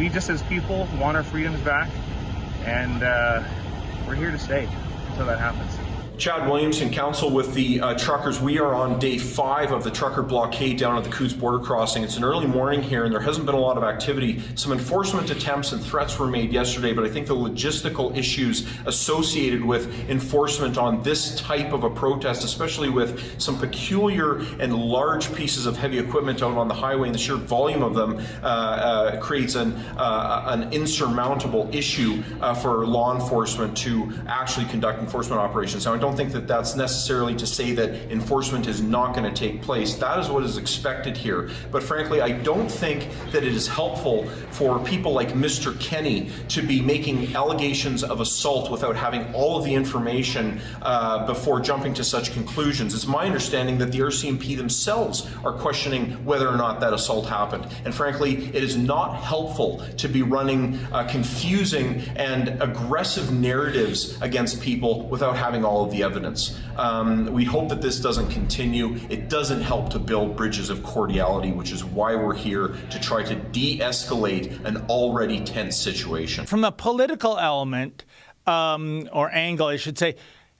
we just as people want our freedoms back, and we're here to stay until that happens. Chad Williamson, counsel with the truckers. We are on day 5 of the trucker blockade down at the Coutts border crossing. It's an early morning here, and there hasn't been a lot of activity. Some enforcement attempts and threats were made yesterday, but I think the logistical issues associated with enforcement on this type of a protest, especially with some peculiar and large pieces of heavy equipment out on the highway and the sheer volume of them, creates an insurmountable issue for law enforcement to actually conduct enforcement operations. Now, I don't think that that's necessarily to say that enforcement is not going to take place. That is what is expected here. But frankly, I don't think that it is helpful for people like Mr. Kenny to be making allegations of assault without having all of the information before jumping to such conclusions. It's my understanding that the RCMP themselves are questioning whether or not that assault happened. And frankly, it is not helpful to be running confusing and aggressive narratives against people without having all of the evidence. We hope that this doesn't continue. It doesn't help to build bridges of cordiality, which is why we're here, to try to de-escalate an already tense situation. From a political element, or angle, I should say,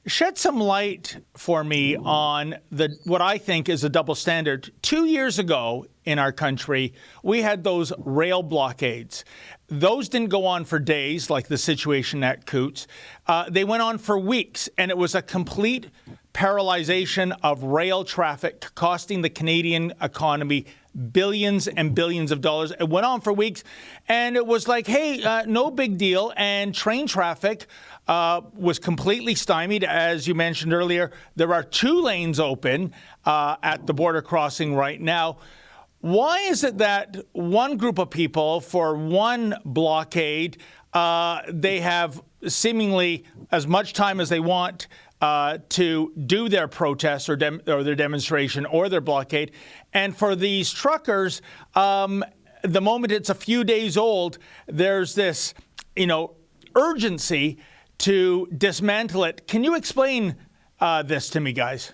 shed some light for me on what I think is a double standard. 2 years ago in our country, we had those rail blockades. Those didn't go on for days, like the situation at Coutts. They went on for weeks, and it was a complete paralyzation of rail traffic, costing the Canadian economy billions and billions of dollars. It went on for weeks, and it was like, hey, no big deal. And train traffic was completely stymied. As you mentioned earlier, there are 2 lanes open at the border crossing right now. Why is it that one group of people, for one blockade, they have seemingly as much time as they want to do their protest or their demonstration or their blockade, and for these truckers, the moment it's a few days old, there's this, urgency to dismantle it. Can you explain this to me, guys?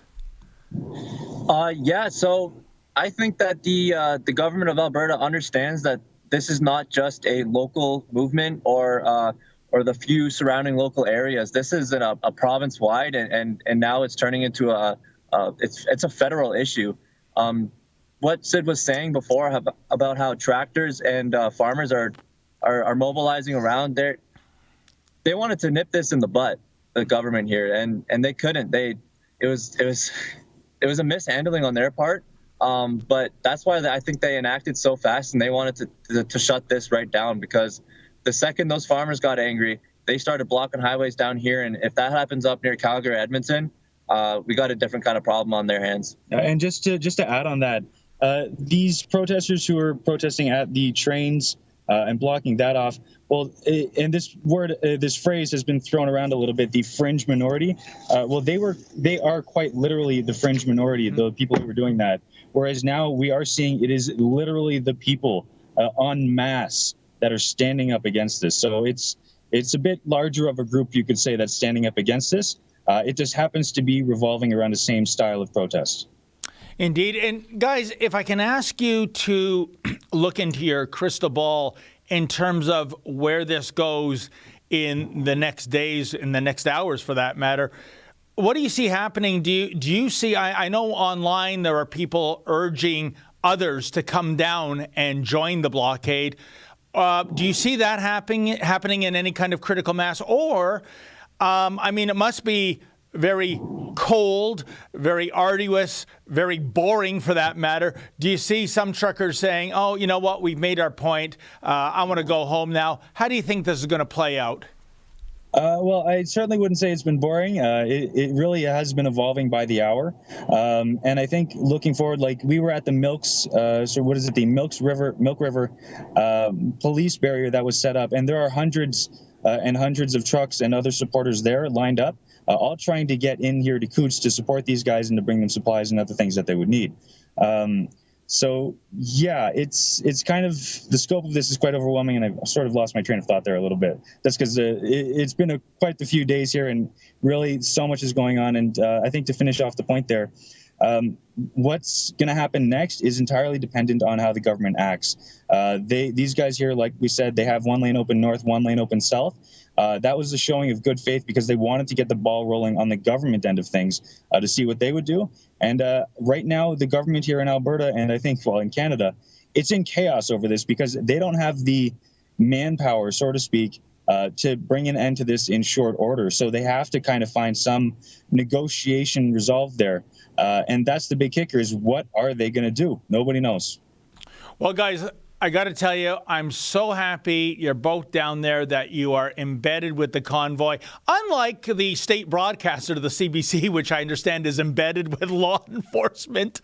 Yeah. So I think that the government of Alberta understands that this is not just a local movement or the few surrounding local areas. This is a province-wide, and now it's turning into it's a federal issue. What Sid was saying before about how tractors and farmers are mobilizing around there, they wanted to nip this in the butt, the government here, and they couldn't. It was a mishandling on their part. But that's why I think they enacted so fast, and they wanted to shut this right down, because the second those farmers got angry, they started blocking highways down here. And if that happens up near Calgary, Edmonton, we got a different kind of problem on their hands. And just to add on that, these protesters who are protesting at the trains and blocking that off, well, and this phrase has been thrown around a little bit, the fringe minority. Well, they are quite literally the fringe minority, the people who were doing that. Whereas now we are seeing it is literally the people en masse that are standing up against this. So it's a bit larger of a group, you could say, that's standing up against this. It just happens to be revolving around the same style of protest. Indeed. And guys, if I can ask you to look into your crystal ball in terms of where this goes in the next days, in the next hours for that matter, what do you see happening? Do you see, I know online there are people urging others to come down and join the blockade. Do you see that happening in any kind of critical mass? Or, it must be very cold, very arduous, very boring for that matter. Do you see some truckers saying, oh, you know what, we've made our point, I want to go home now? How do you think this is going to play out? Well, I certainly wouldn't say it's been boring. It really has been evolving by the hour. And I think looking forward, like we were at the the Milk River police barrier that was set up. And there are hundreds and hundreds of trucks and other supporters there lined up, all trying to get in here to Coutts to support these guys and to bring them supplies and other things that they would need. So yeah, it's kind of, the scope of this is quite overwhelming, and I've sort of lost my train of thought there a little bit. That's because it's been quite a few days here, and really so much is going on. And I think to finish off the point there, What's going to happen next is entirely dependent on how the government acts. These guys here, like we said, they have 1 lane open north, 1 lane open south. That was a showing of good faith because they wanted to get the ball rolling on the government end of things to see what they would do. And right now, the government here in Alberta, and I think, well, in Canada, it's in chaos over this because they don't have the manpower, so to speak, to bring an end to this in short order. So they have to kind of find some negotiation resolve there. And that's the big kicker is what are they going to do? Nobody knows. Well, guys, I got to tell you, I'm so happy you're both down there, that you are embedded with the convoy. Unlike the state broadcaster to the CBC, which I understand is embedded with law enforcement.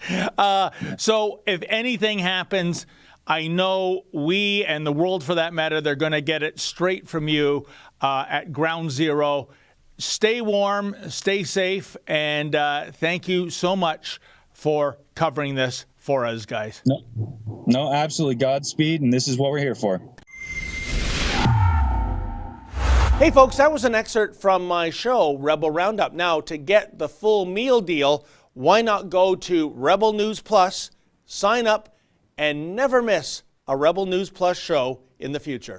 So if anything happens, I know we and the world, for that matter, they're going to get it straight from you at ground zero. Stay warm, stay safe, and thank you so much for covering this for us, guys. No, absolutely. Godspeed, and this is what we're here for. Hey, folks, that was an excerpt from my show, Rebel Roundup. Now, to get the full meal deal, why not go to Rebel News Plus, sign up, and never miss a Rebel News Plus show in the future.